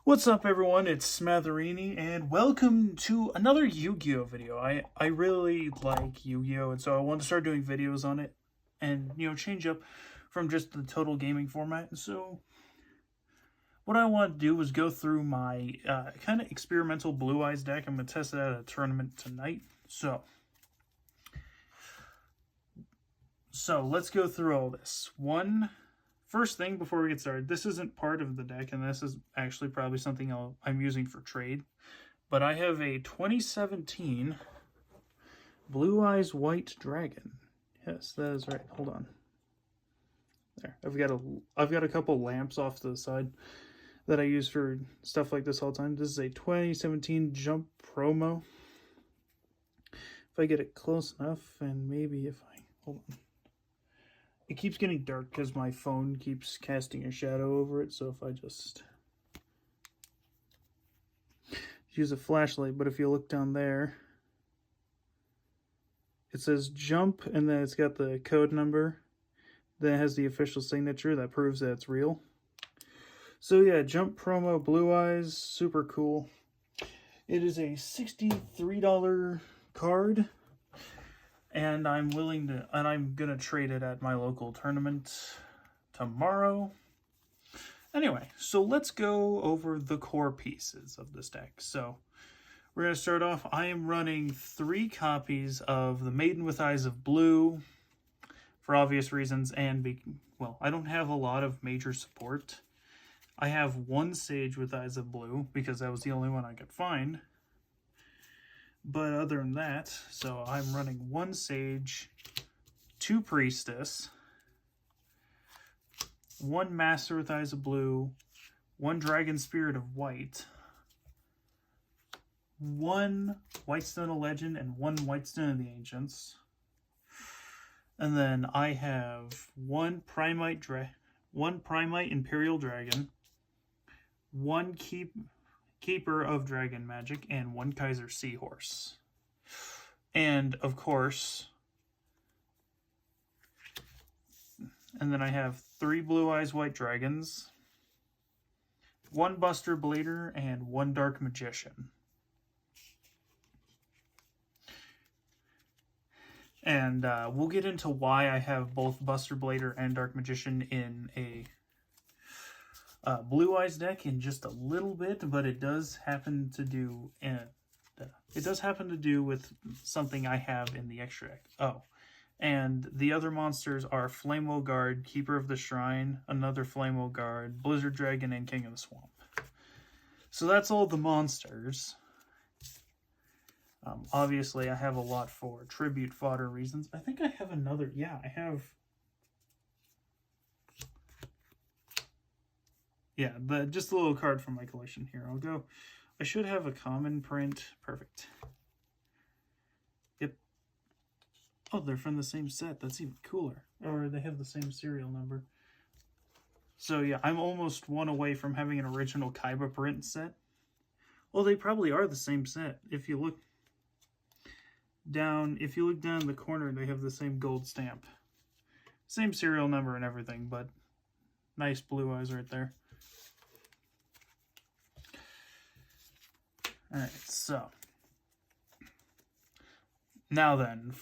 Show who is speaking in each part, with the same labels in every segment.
Speaker 1: What's up, everyone? It's Smatherini, and welcome to another Yu-Gi-Oh video. I really like Yu-Gi-Oh, and so I want to start doing videos on it and, change up from just the total gaming format. And so what I want to do is go through my kind of experimental Blue Eyes deck. I'm going to test it at a tournament tonight. So let's go through all this. First thing before we get started, this isn't part of the deck, and this is actually probably something I'm using for trade. But I have a 2017 Blue Eyes White Dragon. Yes, that is right. Hold on. There. I've got a couple lamps off to the side that I use for stuff like this all the time. This is a 2017 Jump promo. If I get it close enough, and maybe if I hold on. It keeps getting dark because my phone keeps casting a shadow over it, so if I just use a flashlight, but if you look down there, it says jump, and then it's got the code number, then it has the official signature that proves that it's real. So yeah, Jump promo Blue Eyes, super cool. It is a $63 card. And I'm gonna trade it at my local tournament tomorrow. Anyway, so let's go over the core pieces of this deck. So we're gonna start off. I am running 3 copies of the Maiden with Eyes of Blue for obvious reasons, and I don't have a lot of major support. I have 1 Sage with Eyes of Blue because that was the only one I could find. But other than that, so I'm running 1 Sage, 2 Priestess, 1 Master with Eyes of Blue, 1 Dragon Spirit of White, 1 Whitestone of Legend, and 1 Whitestone of the Ancients. And then I have 1 Primite Imperial Dragon, 1 Keeper of Dragon Magic, and 1 Kaiser Seahorse. And of course, and then I have 3 Blue Eyes White Dragons, 1 Buster Blader, and 1 Dark Magician. And we'll get into why I have both Buster Blader and Dark Magician in a Blue Eyes deck in just a little bit, but it does happen to do with something I have in the extra deck. Oh, and the other monsters are Flamewell Guard, Keeper of the Shrine, another Flamewell Guard, Blizzard Dragon, and King of the Swamp. So that's all the monsters. Obviously, I have a lot for tribute fodder reasons. I think I have another. Yeah, I have. Yeah, just a little card from my collection here. I should have a common print. Perfect. Yep. Oh, they're from the same set. That's even cooler. Or they have the same serial number. So yeah, I'm almost 1 away from having an original Kaiba print set. Well, they probably are the same set. If you look down in the corner, they have the same gold stamp. Same serial number and everything, but nice Blue Eyes right there. Alright, so now then,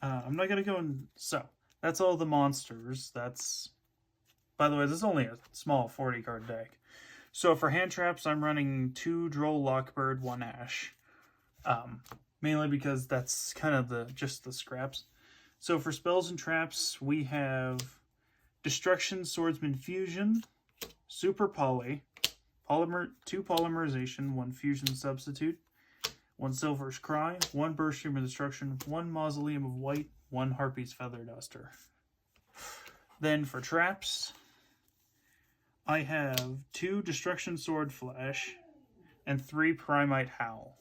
Speaker 1: I'm not going to go in, so that's all the monsters. By the way, this is only a small 40 card deck. So for hand traps, I'm running 2 Droll Lockbird, 1 Ash. Mainly because that's kind of just the scraps. So for spells and traps, we have Destruction Swordsman Fusion, Super Poly, 2 Polymerization, 1 Fusion Substitute, 1 Silver's Cry, 1 Burst Stream of Destruction, 1 Mausoleum of White, 1 Harpy's Feather Duster. Then for traps, I have 2 Destruction Sword Flash and 3 Primite Howl.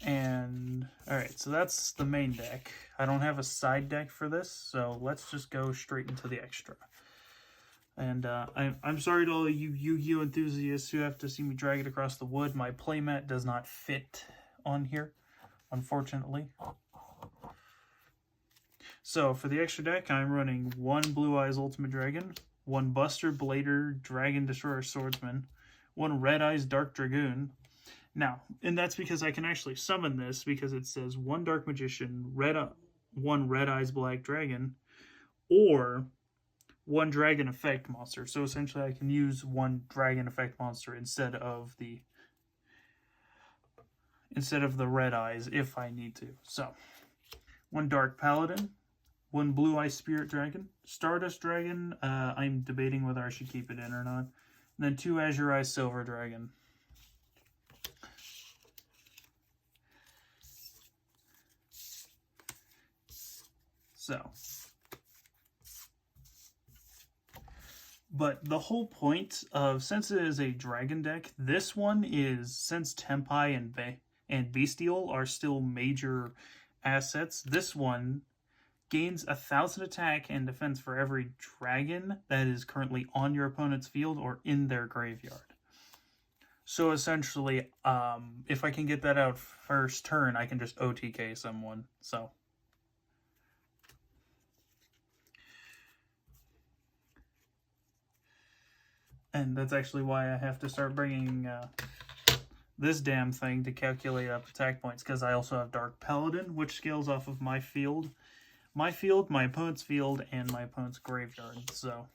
Speaker 1: And, alright, so that's the main deck. I don't have a side deck for this, so let's just go straight into the extra. And I'm sorry to all you Yu-Gi-Oh enthusiasts who have to see me drag it across the wood. My playmat does not fit on here, unfortunately. So for the extra deck, I'm running 1 Blue Eyes Ultimate Dragon, 1 Buster Blader Dragon Destroyer Swordsman, 1 Red Eyes Dark Dragoon. Now, and that's because I can actually summon this because it says 1 Dark Magician, 1 Red Eyes Black Dragon, or 1 Dragon Effect monster. So essentially I can use 1 Dragon Effect monster instead of the Red Eyes if I need to. So 1 Dark Paladin, 1 Blue Eye Spirit Dragon, Stardust Dragon, I'm debating whether I should keep it in or not, and then 2 Azure Eye Silver Dragon. So, but the whole point of, since it is a dragon deck, this one is, since Tempai and Bestial are still major assets, this one gains 1,000 attack and defense for every dragon that is currently on your opponent's field or in their graveyard. So essentially, if I can get that out first turn, I can just OTK someone. So, and that's actually why I have to start bringing this damn thing to calculate up attack points, because I also have Dark Paladin, which scales off of my field, my opponent's field, and my opponent's graveyard. So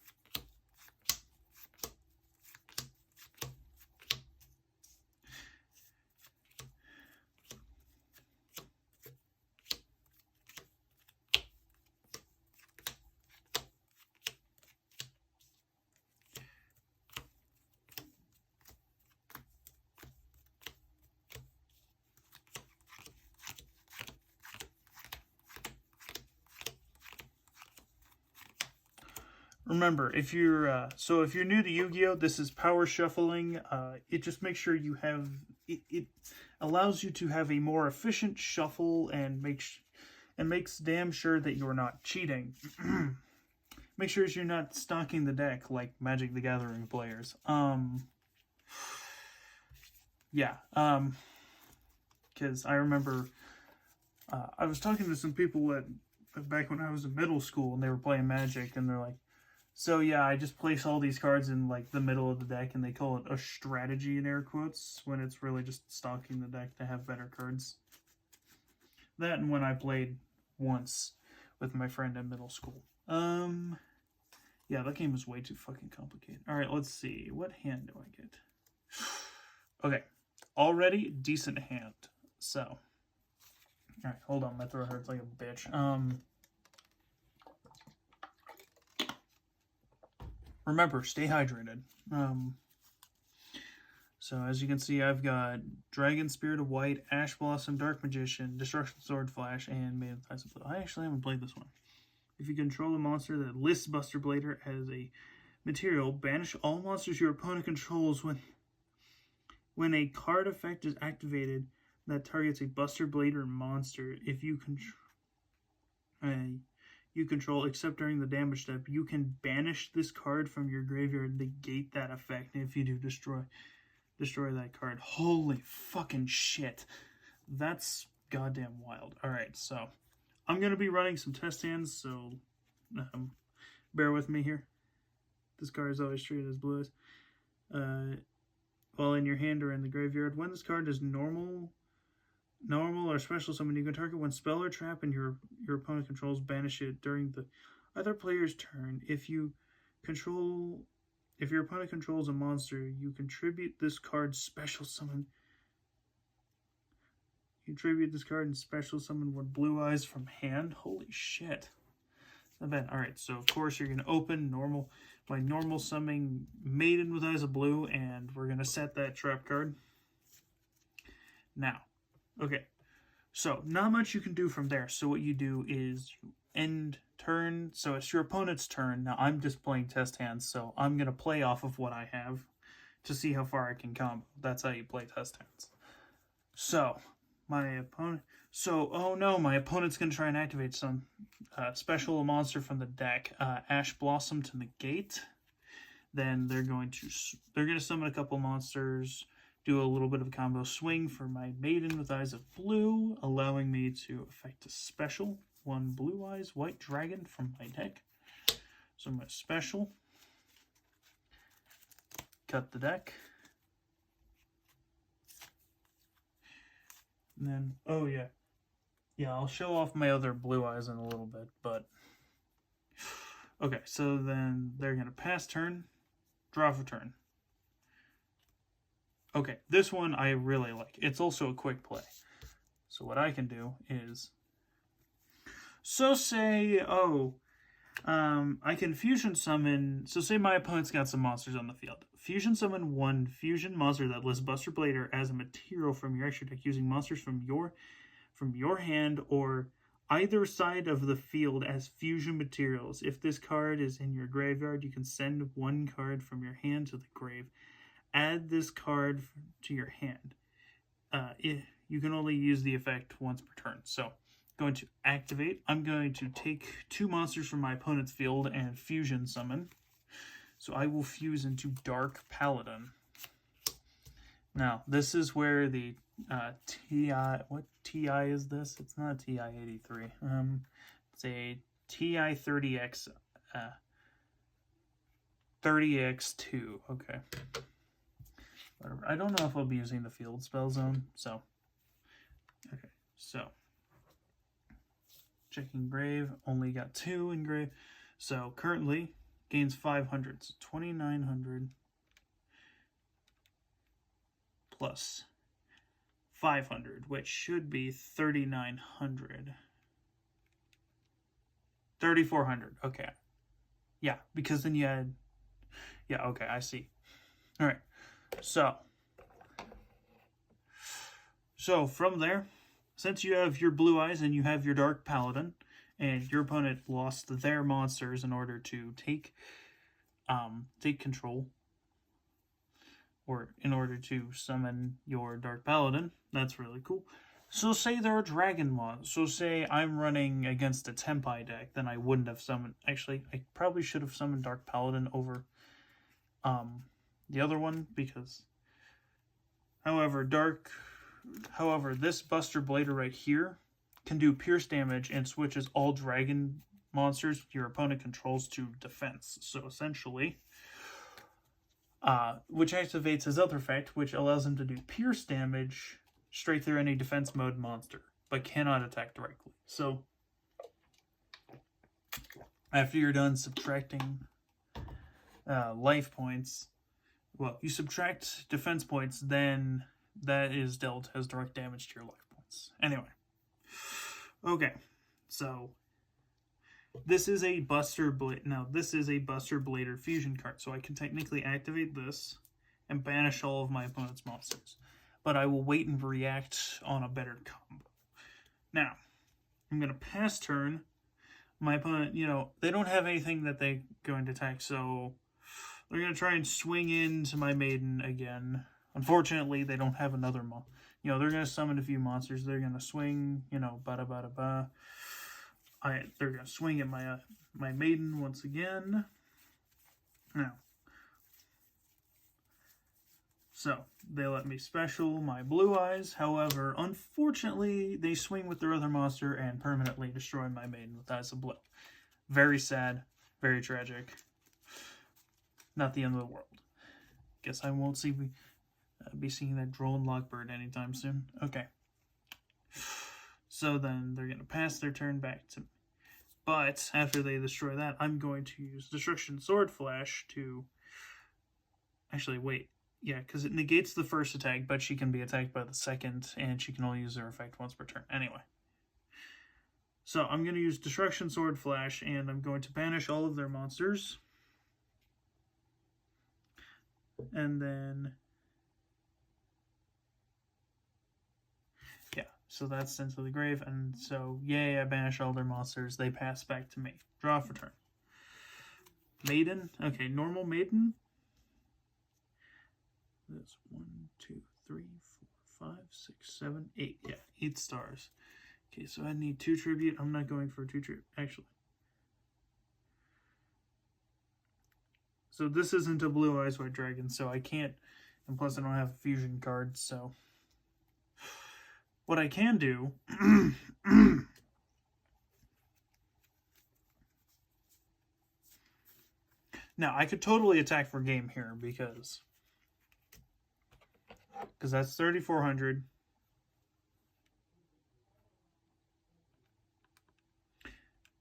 Speaker 1: remember, if you're new to Yu-Gi-Oh, this is power shuffling. It just makes sure you have it allows you to have a more efficient shuffle and makes damn sure that you're not cheating. Make sure you're not stocking the deck like Magic the Gathering players. Yeah. Because I remember I was talking to some people back when I was in middle school, and they were playing Magic, and they're like, so yeah, I just place all these cards in like the middle of the deck, and they call it a strategy in air quotes, when it's really just stocking the deck to have better cards. That and when I played once with my friend in middle school. Yeah, that game was way too fucking complicated. Alright, let's see. What hand do I get? Okay. Already decent hand. So. Alright, hold on. My throat hurts like a bitch. Remember, stay hydrated. So as you can see, I've got Dragon Spirit of White, Ash Blossom, Dark Magician, Destruction Sword Flash, and Maiden of Ties of Blue. I actually haven't played this one. If you control a monster that lists Buster Blader as a material, banish all monsters your opponent controls when a card effect is activated that targets a Buster Blader monster. If you control, except during the damage step, you can banish this card from your graveyard and negate that effect. And if you do, destroy that card. Holy fucking shit. That's goddamn wild. Alright, so I'm going to be running some test hands, so bear with me here. This card is always treated as blue eyes. While in your hand or in the graveyard, when this card is normal or special summon, you can target one spell or trap and your opponent controls, banish it during the other player's turn. If your opponent controls a monster, you contribute this card special summon. You contribute this card and special summon one Blue Eyes from hand. Holy shit. Not bad. Alright, so of course you're gonna open my normal summoning Maiden with Eyes of Blue, and we're gonna set that trap card. Now, okay, so not much you can do from there. So what you do is you end turn, so it's your opponent's turn. Now I'm just playing test hands, so I'm going to play off of what I have to see how far I can combo. That's how you play test hands. So, oh no, my opponent's going to try and activate some special monster from the deck. Ash Blossom to negate. Then they're going to summon a couple monsters, do a little bit of a combo swing for my Maiden with Eyes of Blue, allowing me to effect a special. one Blue Eyes White Dragon from my deck. So I'm going to special, cut the deck, and then, oh yeah, I'll show off my other Blue Eyes in a little bit, but, okay, so then they're going to pass turn, draw for turn. Okay, this one I really like. It's also a quick play. So what I can do is, so say, I can fusion summon, so say my opponent's got some monsters on the field. Fusion summon one fusion monster that lists Buster Blader as a material from your extra deck using monsters from your hand or either side of the field as fusion materials. If this card is in your graveyard, you can send one card from your hand to the grave. Add this card to your hand. You can only use the effect once per turn. So, going to activate. I'm going to take 2 monsters from my opponent's field and fusion summon. So I will fuse into Dark Paladin. Now, this is where the what TI is this? It's not a TI-83. It's a TI-30X 30X2. Okay. Whatever. I don't know if I'll be using the field spell zone, so. Okay, so. Checking grave, only got 2 in grave. So currently gains 500, so 2,900 plus 500, which should be 3,900. 3,400, okay. Yeah, because then you had, yeah, okay, I see. All right. So from there, since you have your Blue Eyes and you have your Dark Paladin, and your opponent lost their monsters in order to take control, or in order to summon your Dark Paladin, that's really cool. So say there are Dragon Monsters. So say I'm running against a Tempai deck, then I wouldn't have summoned. Actually, I probably should have summoned Dark Paladin over the other one, because however this Buster Blader right here can do pierce damage and switches all dragon monsters your opponent controls to defense. So essentially, which activates his other effect, which allows him to do pierce damage straight through any defense mode monster, but cannot attack directly. So after you're done subtracting life points, well, you subtract defense points, then that is dealt as direct damage to your life points. Anyway. Okay. So this is a Buster Blader. Now, this is a Buster Blader fusion card. So I can technically activate this and banish all of my opponent's monsters. But I will wait and react on a better combo. Now, I'm going to pass turn. My opponent, they don't have anything that they're going to attack, so they're going to try and swing into my Maiden again. Unfortunately, they don't have another they're going to summon a few monsters. They're going to swing, bada-bada-ba. They're going to swing at my Maiden once again. Now, so they let me special my Blue Eyes. However, unfortunately, they swing with their other monster and permanently destroy my Maiden with Eyes of Blood. Very sad, very tragic. Not the end of the world. Guess I won't be seeing that Drollen Lockbird anytime soon. Okay. So then they're going to pass their turn back to me. But after they destroy that, I'm going to use Destruction Sword Flash to... Actually, wait. Yeah, because it negates the first attack, but she can be attacked by the second, and she can only use her effect once per turn. Anyway. So I'm going to use Destruction Sword Flash, and I'm going to banish all of their monsters. And then... yeah, so that's sent to the grave, and so, yay, I banish all their monsters. They pass back to me. Draw for turn. Maiden. Okay, normal Maiden. That's 1, 2, 3, 4, 5, 6, 7, 8. Yeah, 8 stars. Okay, so I need 2 tribute. I'm not going for 2 tribute, actually. So this isn't a Blue Eyes White Dragon, so I can't, and plus I don't have a fusion card, so what I can do Now, I could totally attack for game here because that's 3,400.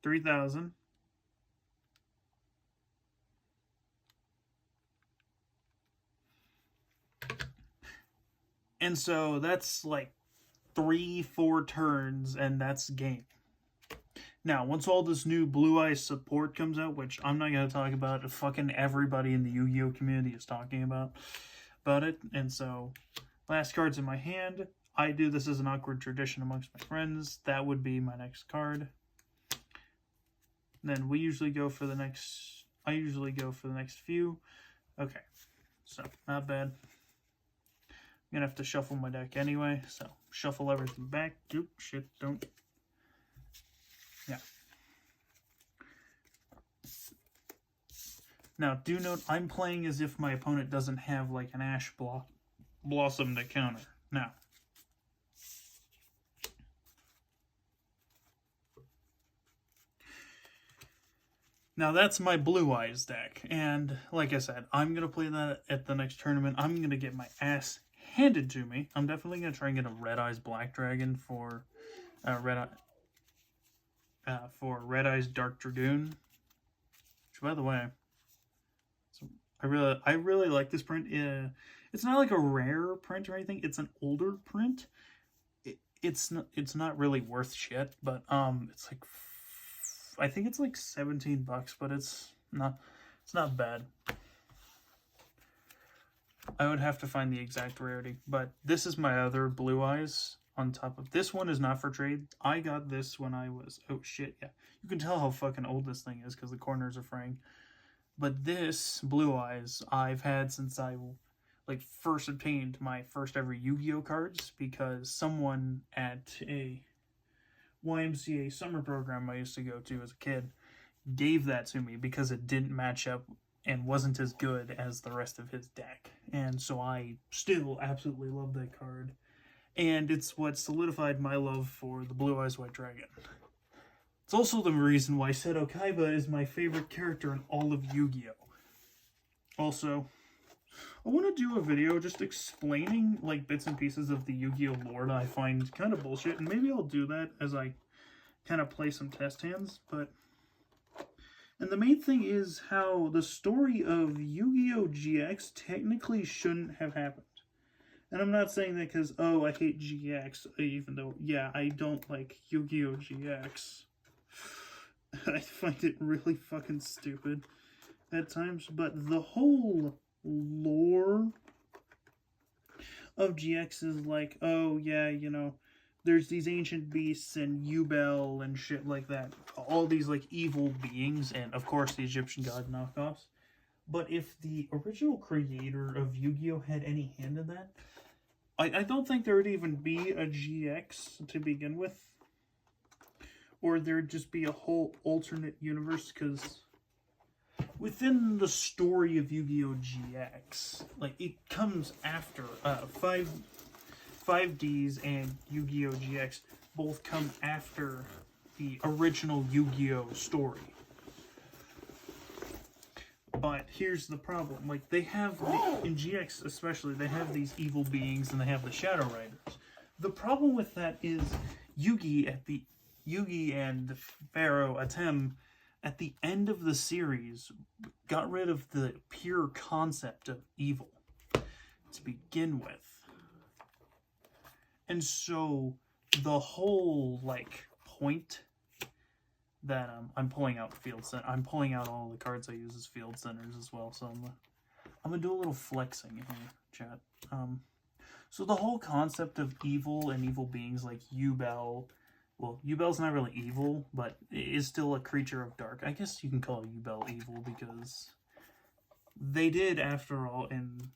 Speaker 1: 3,000. And so that's like 3-4 turns, and that's game. Now, once all this new Blue Eyes support comes out, which I'm not going to talk about, fucking everybody in the Yu-Gi-Oh community is talking about it. And so, last card's in my hand. I do this as an awkward tradition amongst my friends. That would be my next card. Then we usually go for the next... I usually go for the next few. Okay, so not bad. I'm gonna have to shuffle my deck anyway, so shuffle everything back. Oop, shit, don't. Yeah. Now, do note, I'm playing as if my opponent doesn't have, like, an Ash Blossom to counter. Now, that's my Blue Eyes deck, and like I said, I'm going to play that at the next tournament. I'm going to get my ass handed to me. I'm definitely going to try and get a Red Eyes Black Dragon for Red Eyes Dark Dragoon. Which, by the way, I really like this print. It's not like a rare print or anything. It's an older print. It's not really worth shit, but it's like, I think it's like $17, but it's not bad. I would have to find the exact rarity, but this is my other Blue Eyes on top of this one. Is not for trade. I got this when I was, oh shit, yeah, you can tell how fucking old this thing is because the corners are fraying. But this Blue Eyes I've had since I like first obtained my first ever Yu-Gi-Oh cards, because someone at a YMCA summer program I used to go to as a kid gave that to me because it didn't match up and wasn't as good as the rest of his deck. And so I still absolutely love that card. And it's what solidified my love for the Blue Eyes White Dragon. It's also the reason why Seto Kaiba is my favorite character in all of Yu-Gi-Oh! Also, I want to do a video just explaining like bits and pieces of the Yu-Gi-Oh! Lore that I find kind of bullshit, and maybe I'll do that as I kind of play some test hands. And the main thing is how the story of Yu-Gi-Oh! GX technically shouldn't have happened. And I'm not saying that because, oh, I hate GX, even though, yeah, I don't like Yu-Gi-Oh! GX. I find it really fucking stupid at times, but the whole lore of GX is like, oh yeah, you know, there's these ancient beasts and Yubel and shit like that. All these like evil beings, and of course the Egyptian god knockoffs. But if the original creator of Yu-Gi-Oh! Had any hand in that, I don't think there would even be a GX to begin with. Or there'd just be a whole alternate universe, because within the story of Yu-Gi-Oh! GX, like, it comes after 5Ds and Yu-Gi-Oh! GX both come after the original Yu-Gi-Oh! Story. But here's the problem, like, they have, in GX especially, they have these evil beings and they have the Shadow Riders. The problem with that is Yugi and Pharaoh Atem at the end of the series got rid of the pure concept of evil to begin with. And so the whole like point that I'm pulling out field center. I'm pulling out all the cards I use as field centers as well. So I'm gonna do a little flexing here, chat. So the whole concept of evil and evil beings like Yubel. Well, Yubel's not really evil, but is still a creature of dark. I guess you can call Yubel evil because they did, after all, and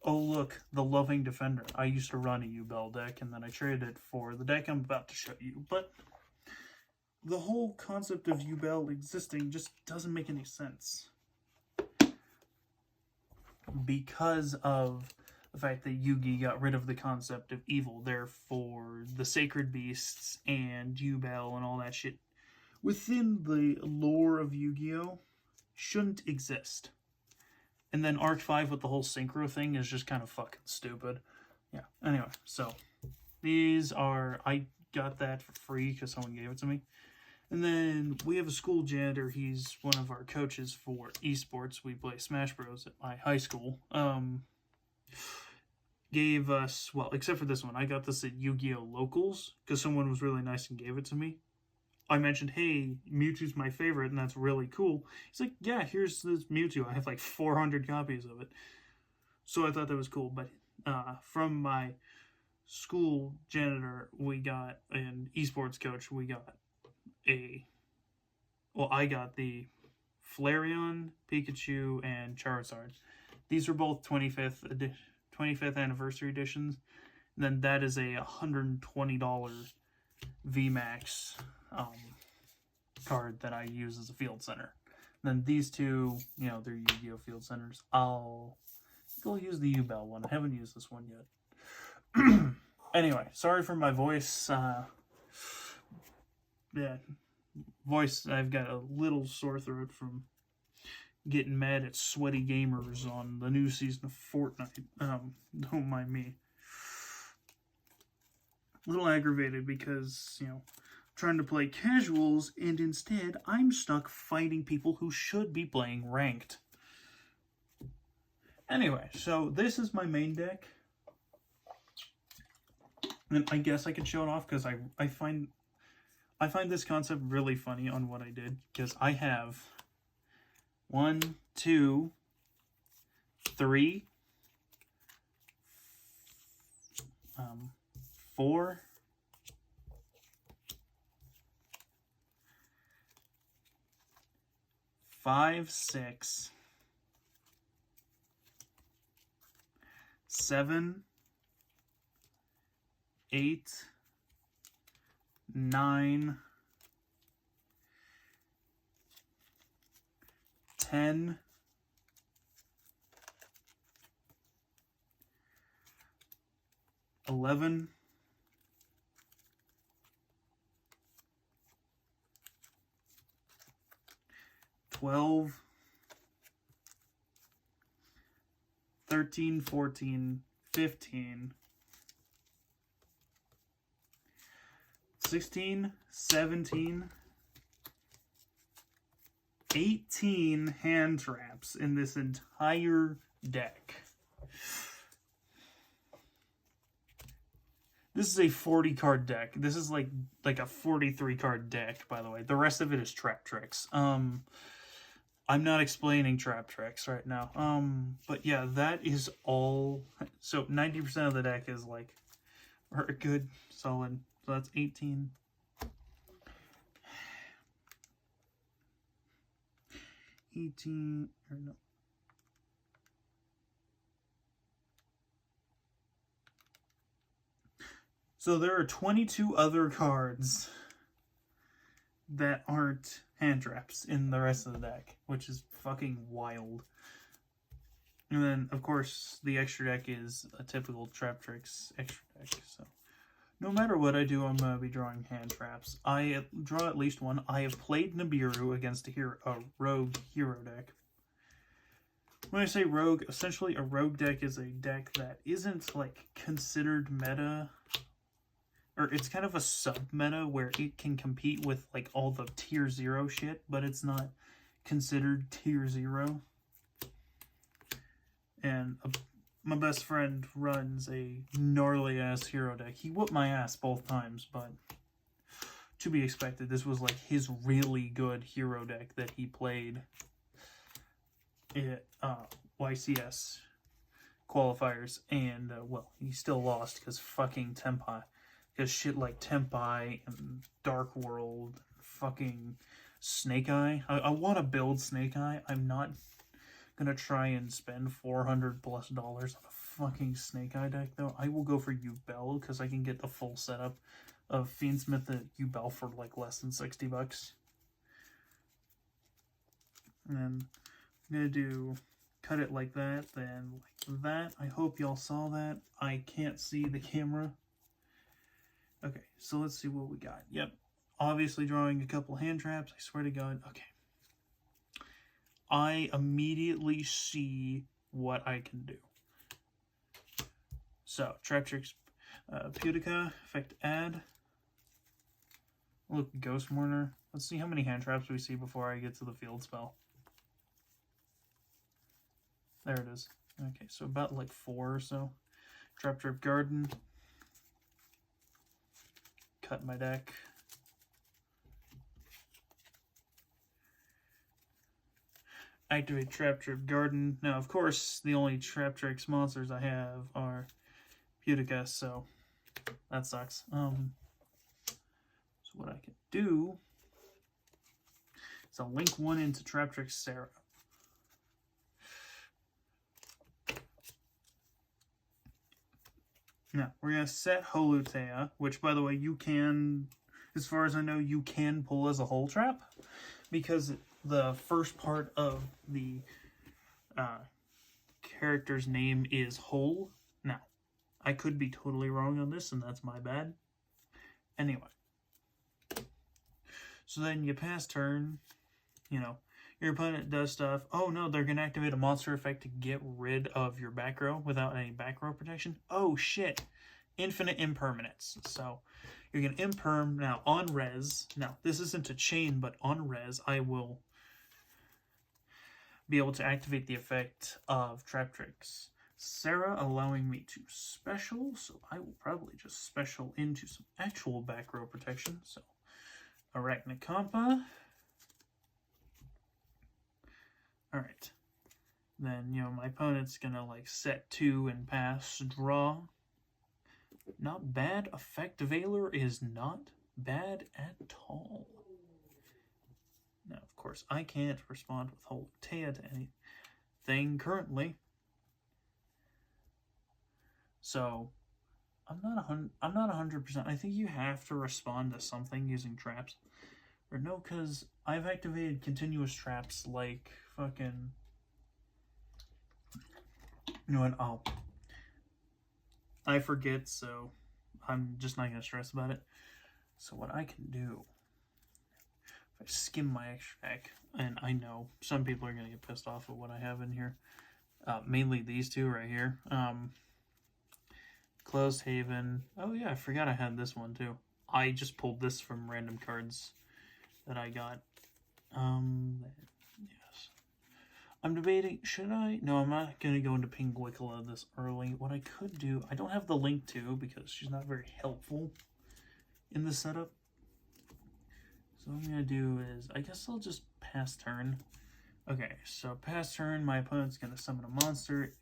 Speaker 1: oh look, the Loving Defender. I used to run a Yubel deck, and then I traded it for the deck I'm about to show you. But the whole concept of Yubel existing just doesn't make any sense. Because of the fact that Yugi got rid of the concept of evil, therefore the sacred beasts and Yubel and all that shit within the lore of Yu-Gi-Oh! shouldn't exist. And then Arc 5 with the whole synchro thing is just kind of fucking stupid. Yeah, anyway, so these are, I got that for free because someone gave it to me. And then we have a school janitor. He's one of our coaches for esports. We play Smash Bros. At my high school. Gave us, well, except for this one, I got this at Yu-Gi-Oh! Locals because someone was really nice and gave it to me. I mentioned, hey, Mewtwo's my favorite, and that's really cool. He's like, yeah, here's this Mewtwo. I have like 400 copies of it. So I thought that was cool. But from my school janitor, we got an esports coach. We got I got the Flareon, Pikachu, and Charizard. These were both 25th anniversary editions. And then that is a $120 VMAX card that I use as a field center. And then these two, you know, they're Yu-Gi-Oh! Field centers. I'll use the Yubel one. I haven't used this one yet. Anyway, sorry for my voice. I've got a little sore throat from getting mad at sweaty gamers on the new season of Fortnite. Don't mind me. A little aggravated because, you know, trying to play casuals, and instead I'm stuck fighting people who should be playing ranked. Anyway, so this is my main deck. And I guess I could show it off because I find this concept really funny on what I did, because I have 1, 2, 3, 4, 5, 6, 7, 8, 9, 10, 11, 12, 13, 14, 15, 16, 17, 18 hand traps in this entire deck. This is a 40 card deck. This is like a 43 card deck, by the way. The rest of it is trap tricks. I'm not explaining trap tricks right now. But yeah, that is all. So 90% of the deck is like a good solid. So that's 18. Or no. So there are 22 other cards that aren't hand traps in the rest of the deck, which is fucking wild. And then, of course, the extra deck is a typical Trap Tricks extra deck. So no matter what I do, I'm going to be drawing hand traps. I draw at least one. I have played Nibiru against a rogue hero deck. When I say rogue, essentially a rogue deck is a deck that isn't like considered meta, or it's kind of a sub-meta where it can compete with like all the tier 0 shit, but it's not considered tier 0. And my best friend runs a gnarly-ass hero deck. He whooped my ass both times, but to be expected. This was like his really good hero deck that he played at YCS qualifiers, and well, he still lost because fucking Tempai. Because shit like Tempai and Dark World, fucking Snake Eye. I want to build Snake Eye. I'm not gonna try and spend $400+ on a fucking Snake Eye deck, though. I will go for Yubel because I can get the full setup of Fiendsmith at Yubel for like less than $60. And then I'm gonna cut it like that, then like that. I hope y'all saw that. I can't see the camera. Okay, so let's see what we got. Yep, obviously drawing a couple hand traps. I swear to God. Okay. I immediately see what I can do. So, Trap Tricks, Pudica, effect add. Look, Ghost Mourner. Let's see how many hand traps we see before I get to the field spell. There it is. Okay, so about like 4 or so. Trap Trip Garden. Cut my deck. Activate Trap Trip Garden. Now, of course, the only Trap Tricks monsters I have are Pudica, so that sucks. So what I can do is I'll link one into Trap Tricks Sarah. Now, we're going to set Holutea, which, by the way, you can, as far as I know, you can pull as a hole trap, because the first part of the character's name is Hole. Now, I could be totally wrong on this, and that's my bad. Anyway. So then you pass turn, you know, your opponent does stuff. Oh no, they're going to activate a monster effect to get rid of your back row without any back row protection. Oh shit. Infinite impermanence. So you're going to imperm. Now on res, now this isn't a chain, but on res, I will be able to activate the effect of Trap Tricks Sarah, allowing me to special. So I will probably just special into some actual back row protection. So Arachnacompa. Alright. Then, you know, my opponent's gonna, like, set 2 and pass, draw. Not bad. Effect Veiler is not bad at all. Now, of course, I can't respond with Holutea to anything currently. So, I'm not 100%. I think you have to respond to something using traps. Or no, because I've activated continuous traps like fucking... You know what? I forget, so I'm just not going to stress about it. So what I can do, if I skim my extract, and I know some people are going to get pissed off at what I have in here, mainly these two right here. Closed Haven. Oh yeah, I forgot I had this one too. I just pulled this from random cards that I got. Yes. I'm debating, should I? No, I'm not going to go into Pinguicula this early. What I could do, I don't have the link to because she's not very helpful in the setup. So what I'm going to do is, I guess I'll just pass turn. Okay, so pass turn, my opponent's going to summon a monster.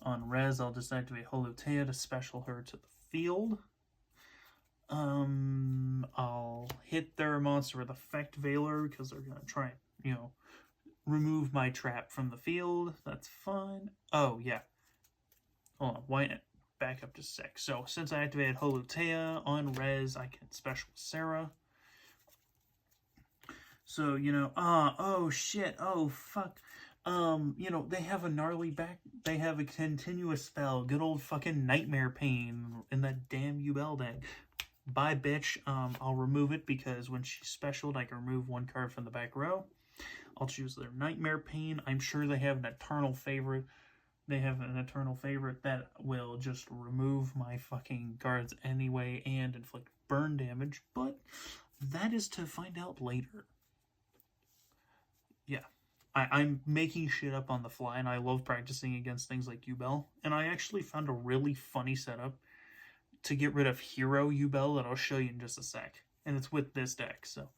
Speaker 1: On res, I'll just activate Holutea to special her to the field. I'll hit their monster with Effect Veiler because they're going to try and, you know, remove my trap from the field. That's fine. Oh, yeah. Hold on. Why not? Back up to 6. So, since I activated Holutea on res, I can special Sarah. So, you know, oh, shit. Oh, fuck. You know, they have a gnarly back. They have a continuous spell. Good old fucking Nightmare Pain in that damn Yugioh deck. Bye, bitch. I'll remove it because when she's specialed, I can remove one card from the back row. I'll choose their Nightmare Pain. I'm sure they have an eternal favorite. They have an eternal favorite that will just remove my fucking cards anyway and inflict burn damage, but that is to find out later. Yeah. I'm making shit up on the fly, and I love practicing against things like Yugioh. And I actually found a really funny setup to get rid of Hero Yugioh that I'll show you in just a sec. And it's with this deck, so...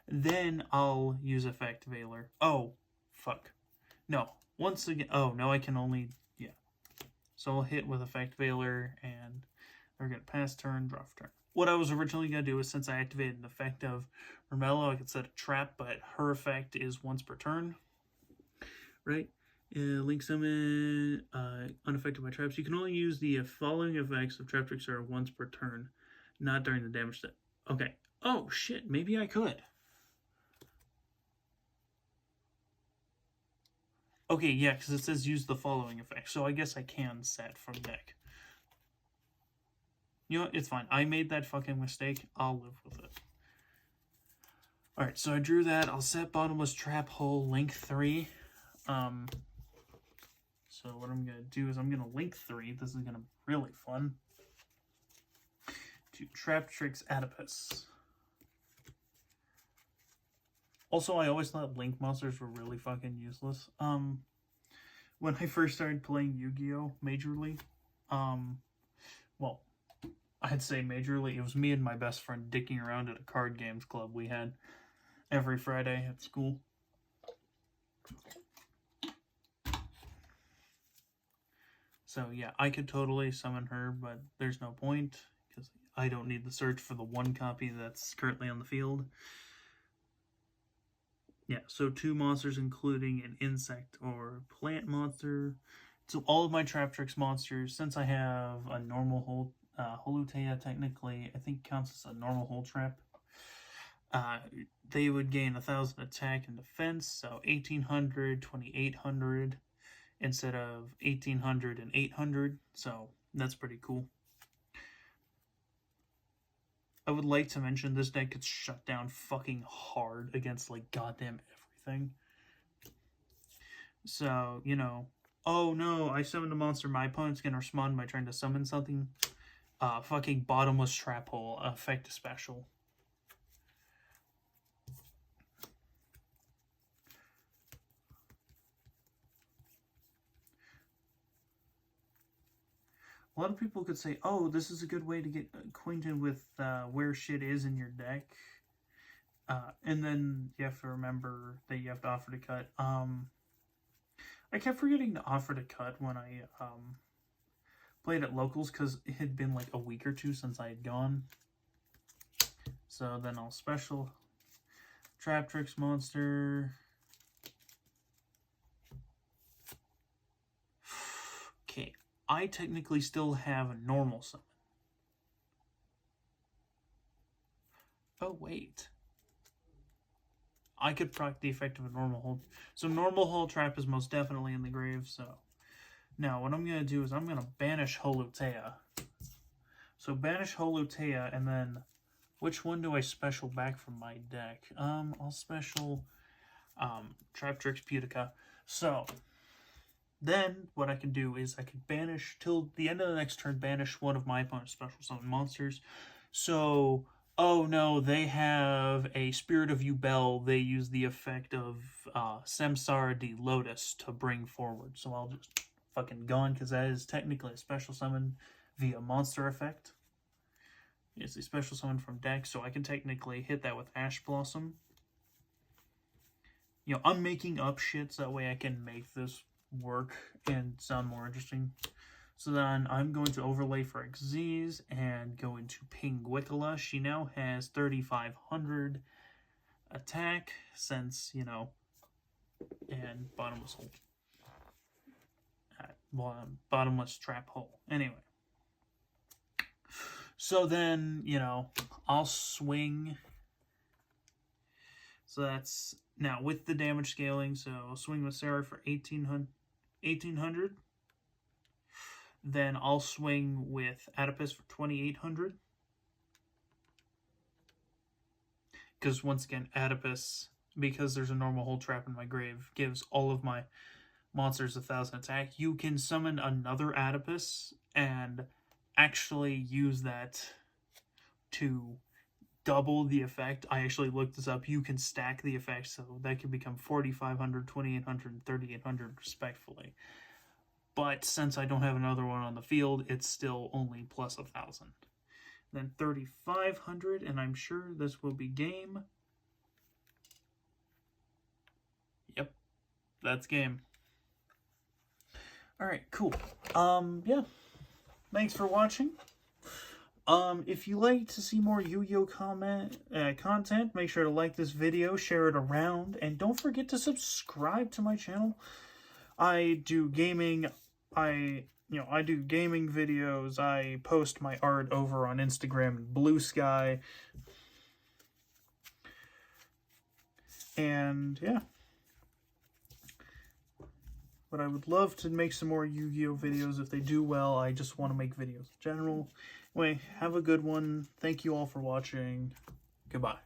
Speaker 1: Then I'll use Effect Veiler. Oh, fuck. No. Once again... Oh, no, I can only... Yeah. So I'll hit with Effect Veiler, and they're going to pass turn, draw for turn. What I was originally going to do is, since I activated an effect of Romello, I could set a trap, but her effect is once per turn. Right? Link summon, unaffected by traps. You can only use the following effects of Trap Tricks once per turn, not during the damage step. Okay. Oh, shit. Maybe I could. Okay, yeah, because it says use the following effect, so I guess I can set from deck. You know what? It's fine. I made that fucking mistake. I'll live with it. Alright, so I drew that. I'll set Bottomless Trap Hole, link 3. So what I'm going to do is I'm going to link 3. This is going to be really fun. To Traptrix Adipus. Also, I always thought link monsters were really fucking useless. When I first started playing Yu-Gi-Oh! Majorly, well, I'd say majorly, it was me and my best friend dicking around at a card games club we had every Friday at school. So yeah, I could totally summon her, but there's no point, because I don't need to search for the one copy that's currently on the field. Yeah, so 2 monsters, including an insect or plant monster. So all of my Traptrix monsters, since I have a normal Holutea technically, I think counts as a normal hole trap. They would gain 1,000 attack and defense, so 1,800, 2,800, instead of 1,800 and 800, so that's pretty cool. I would like to mention this deck gets shut down fucking hard against, like, goddamn everything. So, you know, oh no, I summoned a monster, my opponent's gonna respond by trying to summon something. Fucking Bottomless Trap Hole, effect special. A lot of people could say, oh, this is a good way to get acquainted with where shit is in your deck. And then you have to remember that you have to offer to cut. I kept forgetting to offer to cut when I played at locals because it had been like a week or 2 since I had gone. So then I'll special Traptrix monster. Okay, I technically still have a normal summon. Oh, wait. I could proc the effect of a normal hole. So normal hole trap is most definitely in the grave, so. Now, what I'm going to do is I'm going to banish Holutea. So banish Holutea, and then which one do I special back from my deck? I'll special Traptrix Putica. So then what I can do is I can banish till the end of the next turn, banish one of my opponent's special summon monsters. So, oh no, they have a Spirit of Yubel. They use the effect of Samsara de Lotus to bring forward. So I'll just fucking gone, because that is technically a special summon via monster effect. It's a special summon from deck, so I can technically hit that with Ash Blossom. You know, I'm making up shit so that way I can make this work and sound more interesting. So then I'm going to overlay for Xyz and go into Pinguicula. She now has 3,500 attack since, you know, and Bottomless Hole. Bottomless Trap Hole. Anyway. So then, you know, I'll swing. So that's, now with the damage scaling, so I'll swing with Sarah for 1,800. Then I'll swing with Adipus for 2,800. Because once again, Adipus, because there's a normal hole trap in my grave, gives all of my monsters 1,000 attack. You can summon another Adipus and actually use that to double the effect. I actually looked this up. You can stack the effect, so that can become 4,500, 2,800, and 3,800 respectfully. But since I don't have another one on the field, it's still only plus 1,000. Then 3,500, and I'm sure this will be game. Yep, that's game. Alright, cool. Yeah. Thanks for watching. If you like to see more Yu-Gi-Oh! Content, make sure to like this video, share it around, and don't forget to subscribe to my channel. I do gaming. I do gaming videos. I post my art over on Instagram and Blue Sky. And yeah. But I would love to make some more Yu-Gi-Oh! Videos if they do well. I just want to make videos in general. Anyway, have a good one. Thank you all for watching. Goodbye.